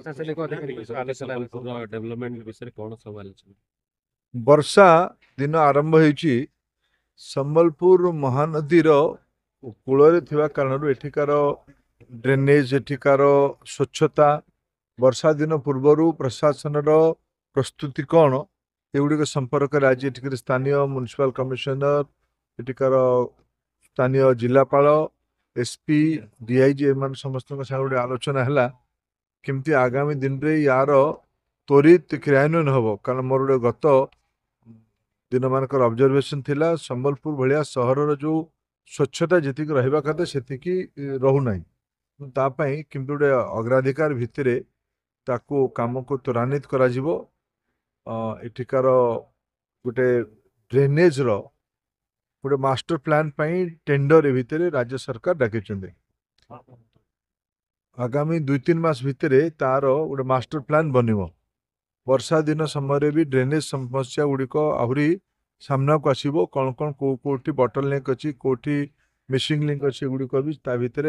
प्रशासनिक अधिकारी आलोचना डेवलपमेंट विषय कौन सब आलोचना वर्षा दिन आरंभ होईची संबलपुर महानदीर कूल कारण एठिकार ड्रेनेज एठिकार स्वच्छता वर्षा दिन पूर्वर प्रशासन प्रस्तुति कौन एगुड़िक संपर्क में आज एठिक स्थानीय म्युनिसिपल कमिशनर एठिकार स्थानीय जिलापाल एसपी डीआईजी एम समस्त गोटे आलोचना है केमती आगामी दिन में यार त्वरित क्रियान्वयन हम कारण मोर गोटे गत दिन मानक ऑब्जर्वेशन थिला संबलपुर भाया सहर जो स्वच्छता जी रहा कथा से रोना तापाई किंतु गोटे अग्राधिकार भितर ताकू काम को त्वरान्वित करा जीवो एठिकार गोटे ड्रेनेज रो गोटे मास्टर प्लान पाई टेंडर भितर राज्य सरकार डाकिछन्ते आगामी 2-3 मास भितर तार गोटे मास्टर प्लान बनिवो वर्षा दिन समय भी ड्रेनेज समस्या गुड़िक आहरी सामना को आसो कौन कौन कौटी बटल लिंक अच्छी कौटी मिसिंग लिंक अच्छी गुड़िक भी ता भितर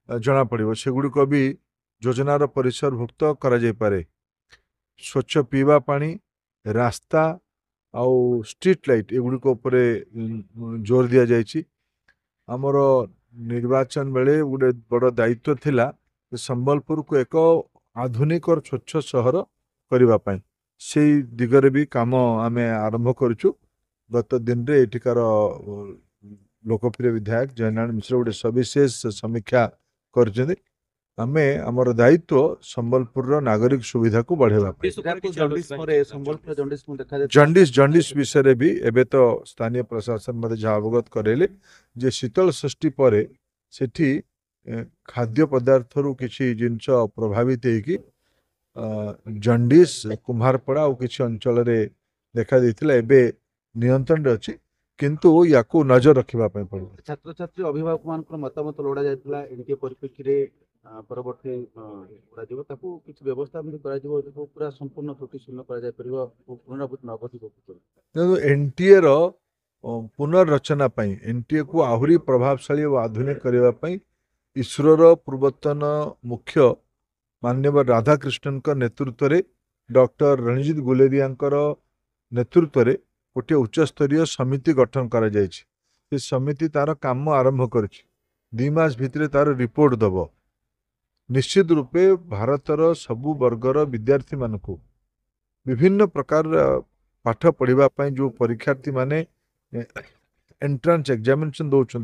जना पड़ो सेगुड़िक भी योजनार परिसरभुक्त करे स्वच्छ पीवा पानी रास्ता आउ स्ट्रीट लाइट एगुड़िक जोर दि जाइए आमर निर्वाचन बेले गोटे बड़ दायित्व थिला संबलपुर को एक आधुनिक और स्वच्छ सहर करने से दिगरे भी काम आम आरंभ करुचु गत दिन रे एठिकार लोकप्रिय विधायक जयनारायण मिश्र गोटे सविशेष समीक्षा कर आमर दायित्व संबलपुर नागरिक सुविधा को बढ़ेवा जंडिस विषय भी एबे तो स्थानीय प्रशासन मत जहाँ अवगत करेले जे शीतल षष्ठी पर सेठी खाद्य पदार्थ रु किसी जिनस प्रभावित होगी जंडिस कुम्हारपड़ा और किसी अंचल देखा देथिला एबे नियंत्रण रे अछि किंतु याकू नजर रखिबा पय पड़ो छात्र छात्री अभिभावक मान मतामत लोड़ा जायतिला एनके परिप्रेक्षी रे परवर्ती लोड़ा जीव ताकू किछ व्यवस्था में करा जीव पूरा संपूर्ण त्रुटि शून्य करा जाय परिबो पुनरावृत्ति न होबो एनटीए रो पुनर्रचना पय एनटीए को आहुरी प्रभावशाली और आधुनिक करबा पय इसरो रो पूर्वतन मुख्य माननीय राधाकृष्णन नेतृत्व में डॉक्टर रणजीत गुलेरिया नेतृत्व में गोटे उच्चस्तरीय समिति गठन करा जायछि समिति तार काम आरंभ कर 2 मास भितर तार रिपोर्ट दब निश्चित रूपे भारतर सबु वर्गर विद्यार्थी मानक विभिन्न प्रकार पाठ पढ़ापी जो परीक्षार्थी माने एंट्रांस एग्जामिनेशन दौरान